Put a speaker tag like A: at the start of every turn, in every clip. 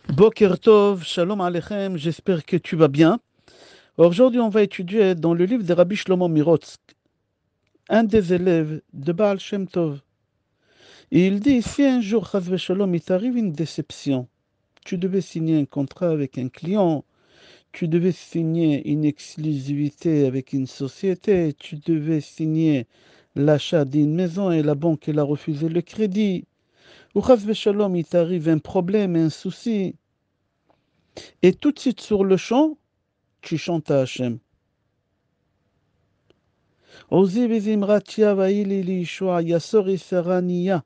A: Boker Tov, Shalom Aleichem, j'espère que tu vas bien. Aujourd'hui, on va étudier dans le livre de Rabbi Shlomo Mirotz, un des élèves de Baal Shem Tov. Et il dit, si un jour, Chas v'Shalom, il t'arrive une déception, tu devais signer un contrat avec un client, tu devais signer une exclusivité avec une société, tu devais signer l'achat d'une maison et la banque, elle a refusé le crédit. Ou Chas v'Shalom, il t'arrive un problème, un souci, et tout de suite sur le champ, tu chantes à Hachem. Ozi bezimratia vaili lishua yasori serania.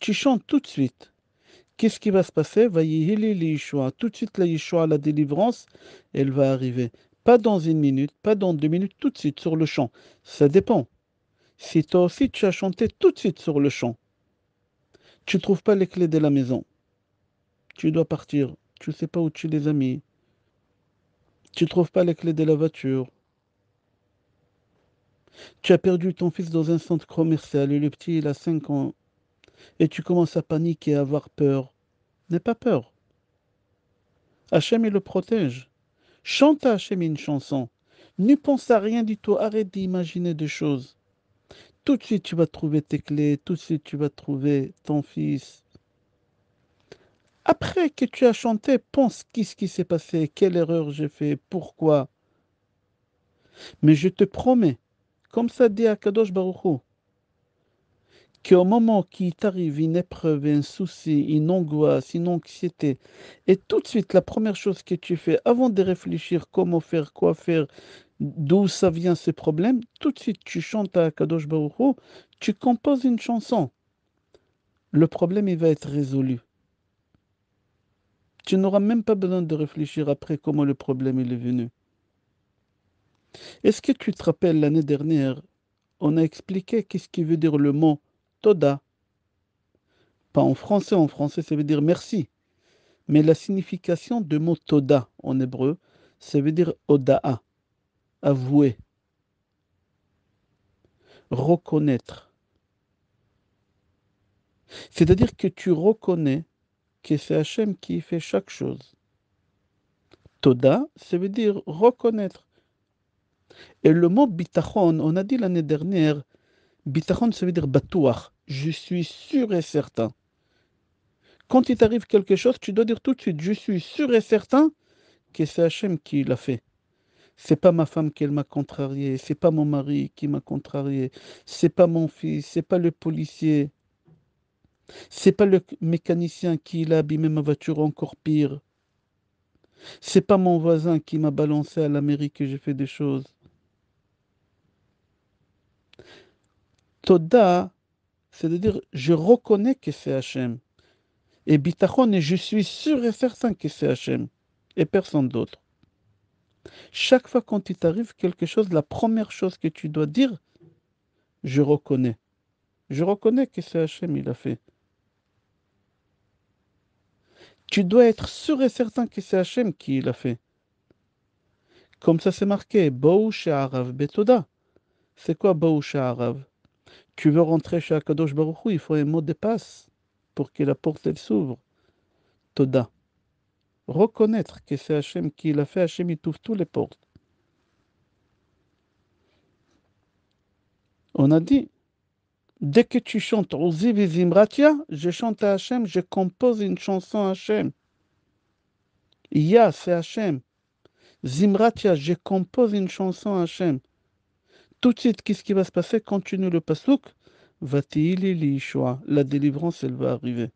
A: Tu chantes tout de suite. Qu'est-ce qui va se passer? Vaïhili lishua. Tout de suite, la Yeshua, la délivrance, elle va arriver. Pas dans une minute, pas dans 2 minutes, tout de suite sur le champ. Ça dépend. Si toi aussi tu as chanté tout de suite sur le champ, tu ne trouves pas les clés de la maison, tu dois partir, tu ne sais pas où tu les as mis, tu ne trouves pas les clés de la voiture, tu as perdu ton fils dans un centre commercial et le petit il a 5 ans et tu commences à paniquer, à avoir peur. N'aie pas peur. Hachem, il le protège. Chante à Hachem une chanson. Ne pense à rien du tout. Arrête d'imaginer des choses. Tout de suite, tu vas trouver tes clés. Tout de suite, tu vas trouver ton fils. Après que tu as chanté, pense qu'est-ce qui s'est passé, quelle erreur j'ai fait, pourquoi. Mais je te promets, comme ça dit Akadosh Baruch Hu, qu'au moment qu'il t'arrive une épreuve, un souci, une angoisse, une anxiété, et tout de suite, la première chose que tu fais, avant de réfléchir comment faire, quoi faire, d'où ça vient ce problème, tout de suite, tu chantes à Kadosh Baruch Hu, tu composes une chanson. Le problème, il va être résolu. Tu n'auras même pas besoin de réfléchir après comment le problème il est venu. Est-ce que tu te rappelles l'année dernière, on a expliqué qu'est-ce qui veut dire le mot Toda. Pas en français ça veut dire merci. Mais la signification du mot Toda en hébreu, ça veut dire Oda'a, avouer, reconnaître. C'est-à-dire que tu reconnais que c'est Hachem qui fait chaque chose. Toda, ça veut dire reconnaître. Et le mot bitachon, on a dit l'année dernière, bitachon, ça veut dire batouach. Je suis sûr et certain. Quand il t'arrive quelque chose, tu dois dire tout de suite, je suis sûr et certain que c'est Hachem qui l'a fait. C'est pas ma femme qui m'a contrarié, c'est pas mon mari qui m'a contrarié, c'est pas mon fils, c'est pas le policier, c'est pas le mécanicien qui a abîmé ma voiture, encore pire. C'est pas mon voisin qui m'a balancé à la mairie que j'ai fait des choses. Toda, c'est-à-dire je reconnais que c'est Hachem. Et bitachon, et je suis sûr et certain que c'est Hachem et personne d'autre. Chaque fois quand il t'arrive quelque chose, la première chose que tu dois dire, je reconnais. Je reconnais que c'est Hachem, il a fait. Tu dois être sûr et certain que c'est Hachem qui l'a fait. Comme ça c'est marqué, Baou She'arav Betoda. C'est quoi Baou She'arav? Tu veux rentrer chez Akadosh Baruch Hu, il faut un mot de passe pour que la porte elle s'ouvre. Toda. Reconnaître que c'est Hachem qui l'a fait, Hachem il ouvre toutes les portes. On a dit, dès que tu chantes Uzi Vizimratia, je chante à Hachem, je compose une chanson à Hachem. Ya, c'est Hachem. Zimratia, je compose une chanson à Hachem. Tout de suite, qu'est-ce qui va se passer? Continue le pasouk. Vatili lishua. La délivrance, elle va arriver.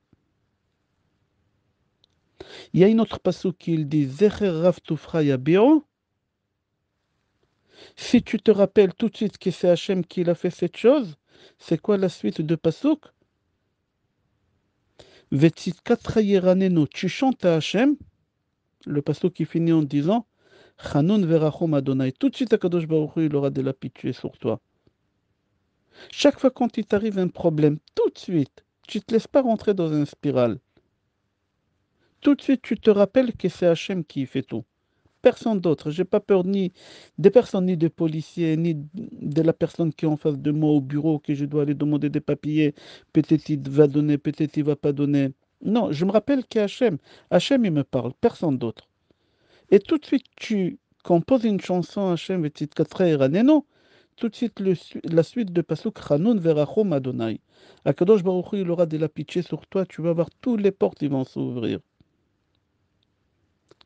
A: Il y a une autre pasouk qui dit Zecher Rav Tufra Yabiru. Si tu te rappelles tout de suite que c'est Hachem qui a fait cette chose, c'est quoi la suite de pasouk? Vetit Katrayeranenu. Tu chantes à Hachem. Le pasouk qui finit en disant Chanun verachom Adonai. Tout de suite, Akadosh Baruch Hu, il aura de la pitié sur toi. Chaque fois quand il t'arrive un problème, tout de suite, tu ne te laisses pas rentrer dans une spirale. Tout de suite, tu te rappelles que c'est Hachem qui fait tout. Personne d'autre. J'ai pas peur ni des personnes, ni des policiers, ni de la personne qui est en face de moi au bureau, que je dois aller demander des papiers. Peut-être il va donner, peut-être il va pas donner. Non, je me rappelle qu'Hachem, Hachem, il me parle, personne d'autre. Et tout de suite, tu composes une chanson, Hachem, Vetzidkatra Eraneno. Tout de suite, la suite de Pasuk, Chanun Verachom Adonai. Akadosh Baruch Hu, il aura de la pitié sur toi, tu vas voir toutes les portes, ils vont s'ouvrir.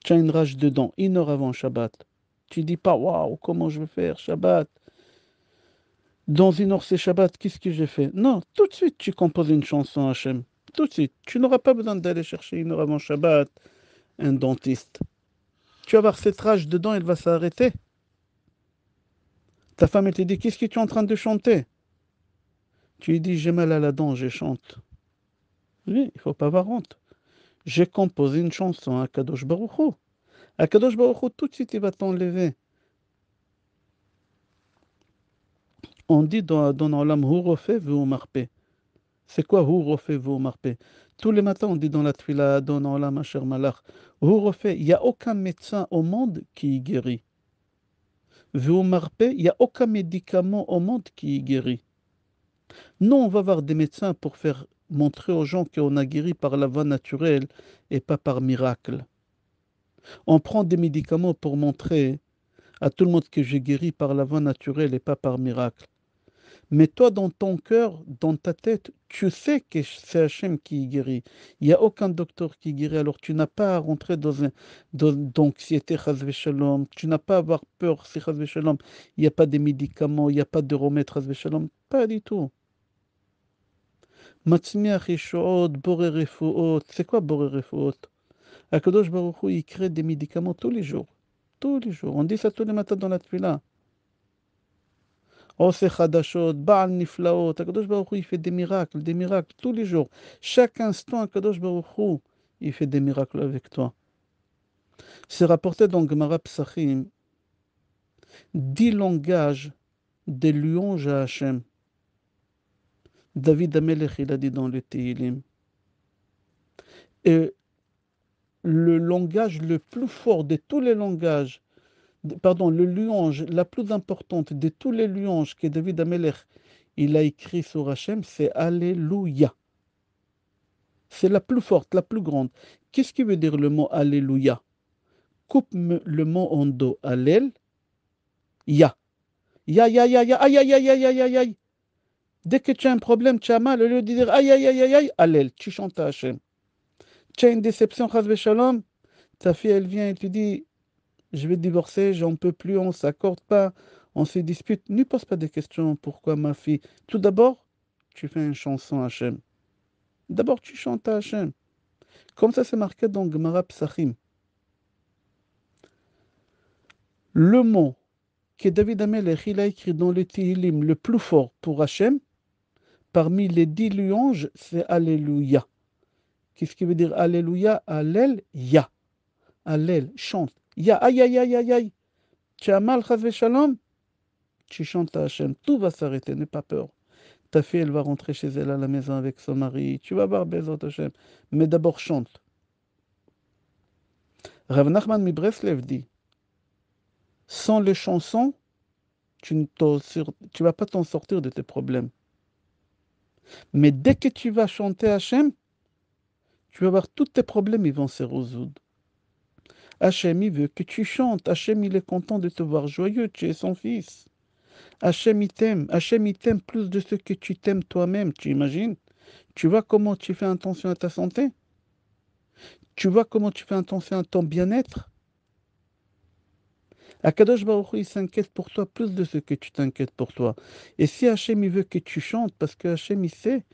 A: Tu as une rage dedans, 1 heure avant Shabbat. Tu dis pas, waouh, comment je vais faire Shabbat? Dans 1 heure, c'est Shabbat, qu'est-ce que j'ai fait? Non, tout de suite, tu composes une chanson, Hachem. Tout de suite. Tu n'auras pas besoin d'aller chercher 1 heure avant Shabbat un dentiste. Tu vas voir cette rage dedans, elle va s'arrêter. Ta femme, elle te dit, qu'est-ce que tu es en train de chanter? Tu lui dis, j'ai mal à la dent, je chante. Oui, il faut pas avoir honte. J'ai composé une chanson à Kadosh Baruch Hu. À Kadosh Baruch Hu, tout de suite, il va t'enlever. On dit dans l'âme, Hu refait, Hu marpé. C'est quoi Hu refait, Hu marpé? Tous les matins, on dit dans la Tfila, dans l'âme, Asher Malach. Hu refait, il n'y a aucun médecin au monde qui guérit. Hu marpé, il n'y a aucun médicament au monde qui guérit. Non, on va voir des médecins pour faire montrer aux gens qu'on a guéri par la voie naturelle et pas par miracle. On prend des médicaments pour montrer à tout le monde que j'ai guéri par la voie naturelle et pas par miracle. Mais toi, dans ton cœur, dans ta tête, tu sais que c'est Hachem qui guérit. Il n'y a aucun docteur qui guérit. Alors tu n'as pas à rentrer d'anxiété, chas v'shalom. Tu n'as pas à avoir peur, si chas v'shalom, il n'y a pas de médicaments, il n'y a pas de remède, chas v'shalom. Pas du tout. Matzmiach Yeshuot, Boré Refuot. C'est quoi Boré Refuot? Akadosh Baruch Hu, il crée des médicaments tous les jours. Tous les jours. On dit ça tous les matins dans la tefila. Ose Chadashot, Baal Niflaot. Akadosh Baruch Hu, il fait des miracles tous les jours. Chaque instant, Akadosh Baruch Hu, il fait des miracles avec toi. C'est rapporté dans Gemara Psachim, 10 langages des louanges à Hachem. David Amelech, il a dit dans le Tehillim. Et le langage le plus fort de tous les langages, pardon, le louange la plus importante de tous les louanges que David Amelech il a écrit sur Hachem, c'est Alléluia. C'est la plus forte, la plus grande. Qu'est-ce qui veut dire le mot Alléluia? Coupe le mot en dos. Allel, ya. Ya, ya, ya, ya, aïe, aïe, aïe, aïe, aïe, aïe, aïe. Dès que tu as un problème, tu as mal, au lieu de dire aïe, aïe, aïe, aïe, aïe, Allel, tu chantes à Hachem. Tu as une déception, chas v'shalom, ta fille, elle vient et te dit, je vais divorcer, j'en peux plus, on ne s'accorde pas, on se dispute. Ne pose pas de questions. Pourquoi ma fille? Tout d'abord, tu fais une chanson à Hachem. D'abord, tu chantes à Hachem. Comme ça, c'est marqué dans Gemara Psachim. Le mot que David Amelech il a écrit dans le Tehillim le plus fort pour Hachem, parmi les 10 louanges, c'est Alléluia. Qu'est-ce qui veut dire Alléluia? Allel, ya. Allel, chante. Ya, aïe, aïe, aïe, aïe, aïe. Tu as mal, chas v'shalom? Tu chantes à Hachem. Tout va s'arrêter, n'aie pas peur. Ta fille, elle va rentrer chez elle à la maison avec son mari. Tu vas voir Bezrat Hashem. Mais d'abord, chante. Rav Nachman mi Breslev dit, sans les chansons, tu ne vas pas t'en sortir de tes problèmes. Mais dès que tu vas chanter Hachem, tu vas voir tous tes problèmes, ils vont se résoudre. Hachem, il veut que tu chantes. Hachem, il est content de te voir joyeux. Tu es son fils. Hachem, il t'aime. Hachem, il t'aime plus de ce que tu t'aimes toi-même. Tu imagines? Tu vois comment tu fais attention à ta santé? Tu vois comment tu fais attention à ton bien-être? Akadosh Baruch Hu, il s'inquiète pour toi plus de ce que tu t'inquiètes pour toi. Et si Hachem, il veut que tu chantes, parce que Hachem, il sait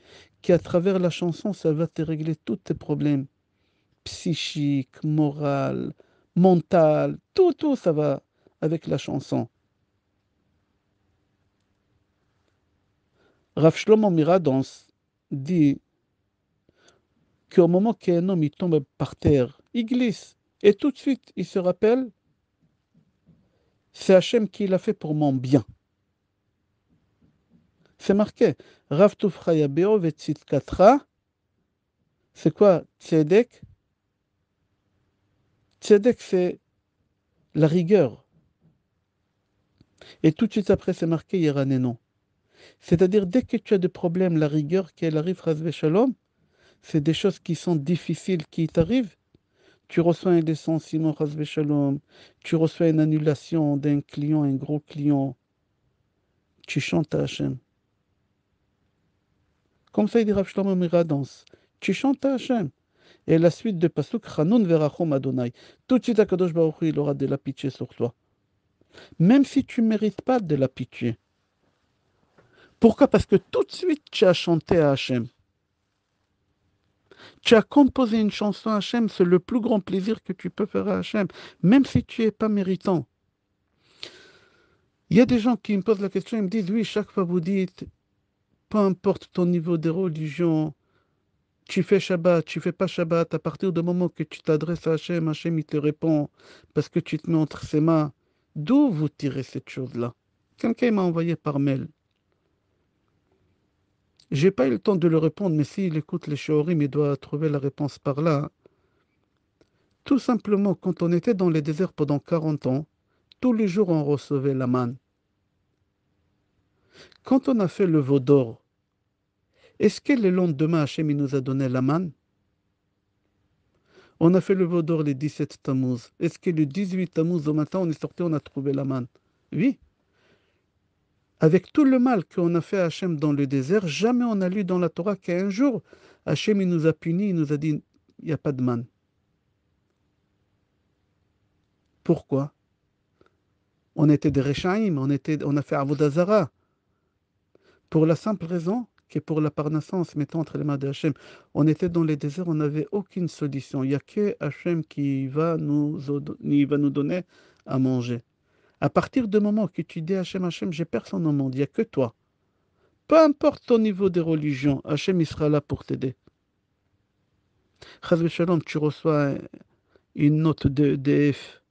A: qu'à travers la chanson, ça va te régler tous tes problèmes psychiques, moraux, mentaux, tout, ça va avec la chanson. Rav Shlomo Miradans dit qu'au moment qu'un homme il tombe par terre, il glisse. Et tout de suite, il se rappelle, c'est Hachem qui l'a fait pour mon bien. C'est marqué. Rav Tufchaya Beo Vetzidkatra. C'est quoi Tzedek? Tzedek, c'est la rigueur. Et tout de suite après, c'est marqué Yeranenon. C'est-à-dire, dès que tu as des problèmes, la rigueur, qu'elle arrive, Chas v'shalom, c'est des choses qui sont difficiles qui t'arrivent. Tu reçois un licenciement, chas v'shalom, tu reçois une annulation d'un client, un gros client, tu chantes à Hachem. Comme ça, il dit Rav Shlomo Miradans. Tu chantes à Hachem. Et la suite de Pasuk, Chanun verachom Adonai. Tout de suite, Akadosh Baruch Hu, il aura de la pitié sur toi. Même si tu ne mérites pas de la pitié. Pourquoi? Parce que tout de suite, tu as chanté à Hachem. Tu as composé une chanson à Hachem, c'est le plus grand plaisir que tu peux faire à Hachem, même si tu n'es pas méritant. Il y a des gens qui me posent la question, ils me disent, oui, chaque fois vous dites, peu importe ton niveau de religion, tu fais Shabbat, tu fais pas Shabbat, à partir du moment que tu t'adresses à Hachem, Hachem il te répond parce que tu te mets entre ses mains. D'où vous tirez cette chose-là? Quelqu'un m'a envoyé par mail. J'ai pas eu le temps de le répondre, mais s'il écoute les shiurim, il doit trouver la réponse par là. Tout simplement, quand on était dans les déserts pendant 40 ans, tous les jours on recevait la manne. Quand on a fait le veau d'or, est-ce que le lendemain Hachem il nous a donné la manne? On a fait le veau d'or les 17 Tammuz. Est-ce que le 18 Tammuz au matin on est sorti, on a trouvé la manne? Oui. Avec tout le mal qu'on a fait à Hachem dans le désert, jamais on a lu dans la Torah qu'un jour, Hachem il nous a punis, il nous a dit, il n'y a pas de manne. Pourquoi? On était des Rechaïm, on a fait Avodah Zarah. Pour la simple raison que pour la parnassa, on se mettait entre les mains de Hachem. On était dans les déserts, on n'avait aucune solution. Il n'y a que Hachem qui il va nous donner à manger. À partir du moment que tu dis Hachem, Hachem, j'ai personne au monde, il n'y a que toi. Peu importe ton niveau de religion, Hachem il sera là pour t'aider. Chas v'shalom, tu reçois une note de DF.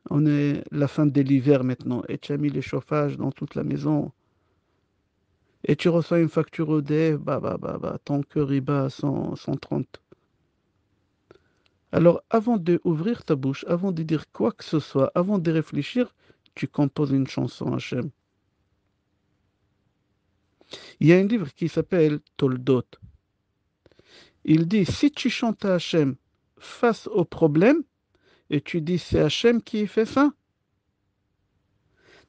A: On est la fin de l'hiver maintenant et tu as mis le chauffage dans toute la maison. Et tu reçois une facture EDF, ton cœur il bat à 130. Alors avant d'ouvrir ta bouche, avant de dire quoi que ce soit, avant de réfléchir, tu composes une chanson Hachem. Il y a un livre qui s'appelle Toldot. Il dit, si tu chantes à Hachem face au problème, et tu dis c'est Hachem qui fait ça,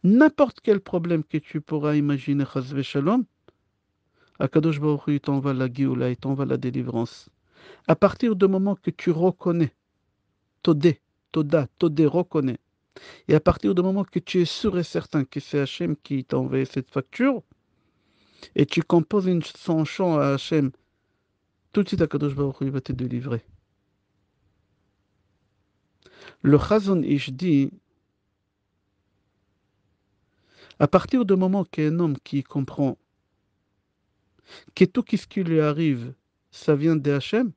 A: n'importe quel problème que tu pourras imaginer, chas v'shalom, Akadosh Baruch Hu, il t'envoie la Géoula, il t'envoie la délivrance. À partir du moment que tu reconnais, Todé, Todé, reconnais, et à partir du moment que tu es sûr et certain que c'est Hachem qui t'a envoyé cette facture, et tu composes son chant à Hachem, tout de suite Akadosh Baruch Hu, il va te délivrer. Le Chazon Ish dit, à partir du moment qu'un homme qui comprend que tout ce qui lui arrive, ça vient de Hachem,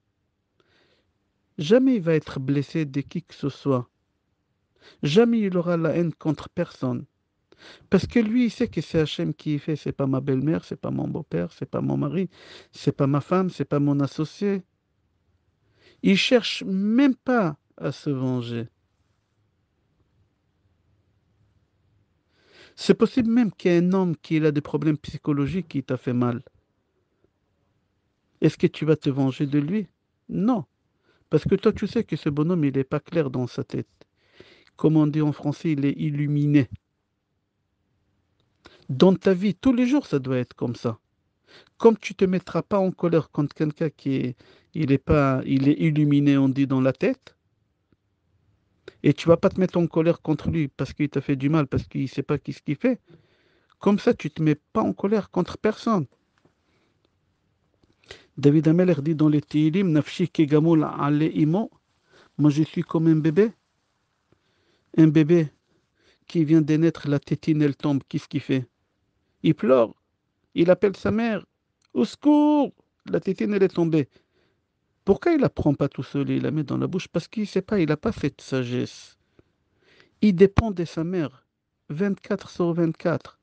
A: jamais il va être blessé de qui que ce soit. Jamais il aura la haine contre personne. Parce que lui, il sait que c'est Hachem qui fait. C'est pas ma belle-mère, c'est pas mon beau-père, c'est pas mon mari, c'est pas ma femme, c'est pas mon associé. Il cherche même pas à se venger. C'est possible même qu'il y ait un homme qui a des problèmes psychologiques qui t'a fait mal. Est-ce que tu vas te venger de lui? Non. Parce que toi, tu sais que ce bonhomme, il n'est pas clair dans sa tête. Comme on dit en français, il est illuminé. Dans ta vie, tous les jours, ça doit être comme ça. Comme tu ne te mettras pas en colère contre quelqu'un il est illuminé, on dit, dans la tête, et tu vas pas te mettre en colère contre lui parce qu'il t'a fait du mal, parce qu'il ne sait pas ce qu'il fait. Comme ça, tu ne te mets pas en colère contre personne. David Ameller dit dans les Tehillim, Nafshi kegamul ale imo, moi je suis comme un bébé qui vient de naître, la tétine elle tombe, qu'est-ce qu'il fait? Il pleure, il appelle sa mère, au secours, la tétine elle est tombée. Pourquoi il ne la prend pas tout seul et il la met dans la bouche? Parce qu'il ne sait pas, il n'a pas fait de sagesse. Il dépend de sa mère, 24 sur 24.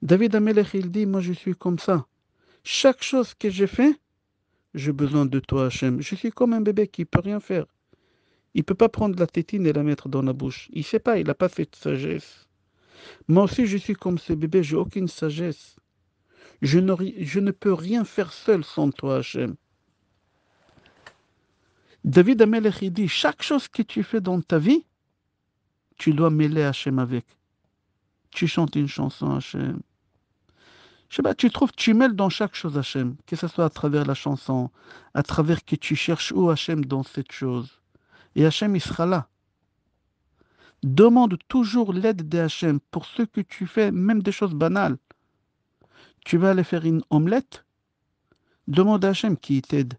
A: David Amelech, il dit, moi je suis comme ça. Chaque chose que j'ai fait, j'ai besoin de toi, Hachem. Je suis comme un bébé qui ne peut rien faire. Il ne peut pas prendre la tétine et la mettre dans la bouche. Il ne sait pas, il n'a pas fait de sagesse. Moi aussi, je suis comme ce bébé, j'ai aucune sagesse. Je ne peux rien faire seul sans toi, Hachem. David Amelech, il dit, chaque chose que tu fais dans ta vie, tu dois mêler Hachem avec. Tu chantes une chanson à Hachem. Je sais pas, tu trouves, tu mêles dans chaque chose Hachem, que ce soit à travers la chanson, à travers que tu cherches où Hachem dans cette chose. Et Hachem, il sera là. Demande toujours l'aide de Hachem pour ce que tu fais, même des choses banales. Tu vas aller faire une omelette, demande à Hachem qui t'aide.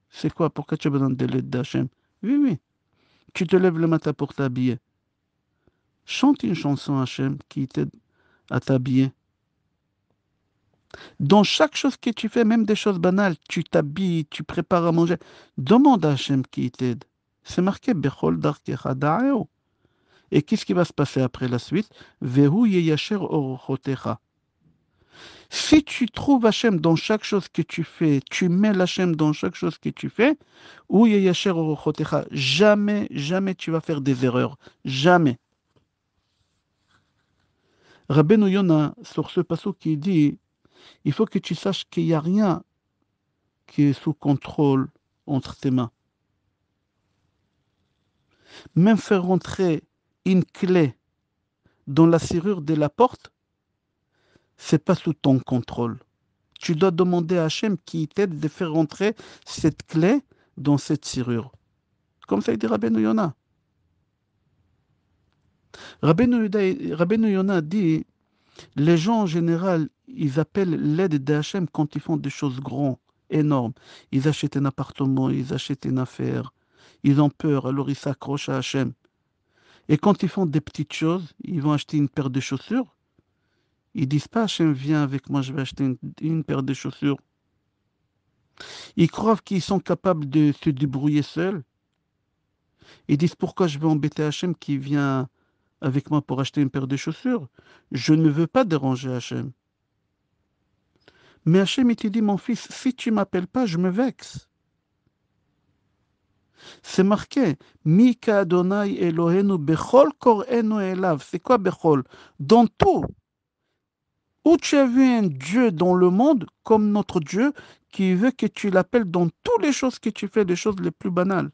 A: C'est quoi? Pourquoi tu as besoin de l'aide d'Hachem? Oui, oui. Tu te lèves le matin pour t'habiller. Chante une chanson Hachem qui t'aide à t'habiller. Dans chaque chose que tu fais, même des choses banales, tu t'habilles, tu prépares à manger, demande à Hachem qui t'aide. C'est marqué Bechol darkecha da'eo. Et qu'est-ce qui va se passer après la suite? Vehu yeyasher orochotecha. Si tu trouves Hachem dans chaque chose que tu fais, tu mets Hachem dans chaque chose que tu fais, ou yeyasher orochotecha, jamais, jamais tu vas faire des erreurs. Jamais. Rabbeinu Yona, sur ce passage qui dit, il faut que tu saches qu'il n'y a rien qui est sous contrôle entre tes mains. Même faire rentrer une clé dans la serrure de la porte, c'est pas sous ton contrôle. Tu dois demander à Hachem qui t'aide de faire rentrer cette clé dans cette serrure. Comme ça, il dit Rabbeinu Yona. Rabbeinu Yona dit, les gens en général, ils appellent l'aide d'Hachem quand ils font des choses grandes, énormes. Ils achètent un appartement, ils achètent une affaire. Ils ont peur, alors ils s'accrochent à Hachem. Et quand ils font des petites choses, ils vont acheter une paire de chaussures. Ils disent pas, Hachem, viens avec moi, je vais acheter une paire de chaussures. Ils croient qu'ils sont capables de se débrouiller seuls. Ils disent, pourquoi je vais embêter Hachem qui vient avec moi pour acheter une paire de chaussures? Je ne veux pas déranger Hachem. Mais Hachem, il te dit, mon fils, si tu ne m'appelles pas, je me vexe. C'est marqué, Mika Adonai Elohenu Bechol Korenu Elav. C'est quoi Bechol? Dans tout. Où tu as vu un Dieu dans le monde comme notre Dieu qui veut que tu l'appelles dans toutes les choses que tu fais, les choses les plus banales.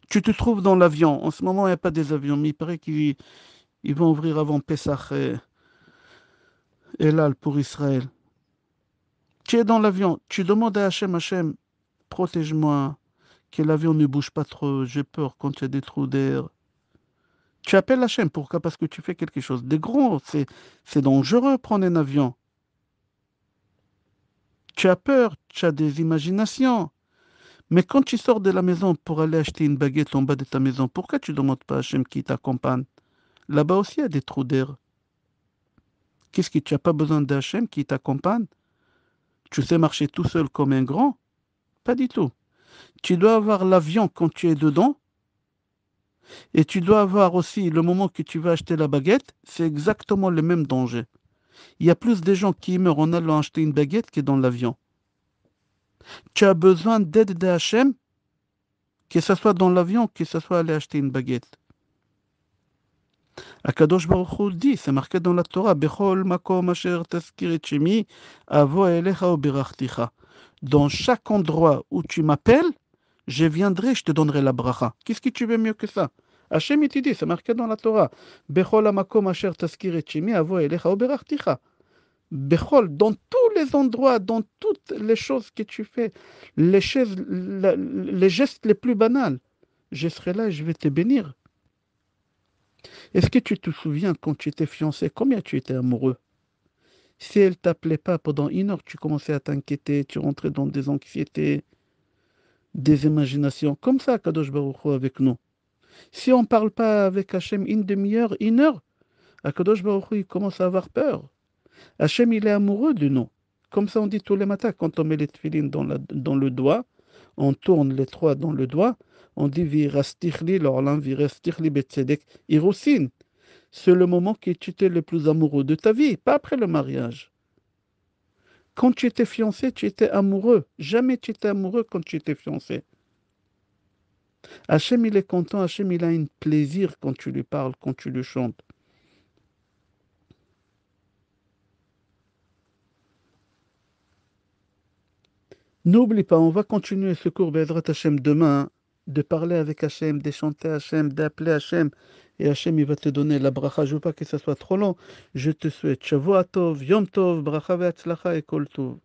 A: Tu te trouves dans l'avion. En ce moment, il n'y a pas des avions, mais il paraît qu'ils vont ouvrir avant Pessah et Elal pour Israël. Tu es dans l'avion. Tu demandes à Hachem, Hachem, protège-moi, que l'avion ne bouge pas trop. J'ai peur quand il y a des trous d'air. Tu appelles Hachem. Pourquoi? Parce que tu fais quelque chose de grand. C'est dangereux prendre un avion. Tu as peur, tu as des imaginations. Mais quand tu sors de la maison pour aller acheter une baguette en bas de ta maison, pourquoi tu ne demandes pas à Hachem qui t'accompagne? Là-bas aussi, il y a des trous d'air. Qu'est-ce que tu n'as pas besoin d'Hachem qui t'accompagne? Tu sais marcher tout seul comme un grand? Pas du tout. Tu dois avoir l'avion quand tu es dedans et tu dois avoir aussi le moment que tu vas acheter la baguette. C'est exactement le même danger. Il y a plus de gens qui meurent en allant acheter une baguette que dans l'avion. Tu as besoin d'aide d'Hachem, que ce soit dans l'avion, que ce soit aller acheter une baguette. Akadosh Baruch Hu dit, c'est marqué dans la Torah, Bechol makom asher tazkir et shemi, avo elecha u birachticha. Dans chaque endroit où tu m'appelles, je viendrai, je te donnerai la bracha. Qu'est-ce que tu veux mieux que ça? Hachem il te dit, c'est marqué dans la Torah, Bechol makom asher tazkir et shemi, avo elecha u birachticha. Bechol, dans tous les endroits, dans toutes les choses que tu fais, les gestes les plus banals, je serai là et je vais te bénir. Est-ce que tu te souviens quand tu étais fiancé, combien tu étais amoureux? Si elle ne t'appelait pas pendant une heure, tu commençais à t'inquiéter, tu rentrais dans des anxiétés, des imaginations. Comme ça, Kadosh Baruch Hu avec nous. Si on ne parle pas avec Hachem une demi-heure, une heure, Kadosh Baruch Hu il commence à avoir peur. Hachem, il est amoureux de nous. Comme ça, on dit tous les matins, quand on met les tefilines dans le doigt, on tourne les trois dans le doigt, on dit Virastichli, l'orlan, Virastichli, Betzedek, Iroussine. C'est le moment que tu étais le plus amoureux de ta vie, pas après le mariage. Quand tu étais fiancé, tu étais amoureux. Jamais tu étais amoureux quand tu étais fiancé. Hachem, il est content, Hachem, il a un plaisir quand tu lui parles, quand tu lui chantes. N'oublie pas, on va continuer ce cours Bezrat Hachem demain. de parler avec Hachem, d'échanter Hachem, d'appeler Hachem. Et Hachem, il va te donner la bracha. Je veux pas que ça soit trop long. Je te souhaite Shavua Tov, Yom Tov, bracha ve'atzlacha et kol tov.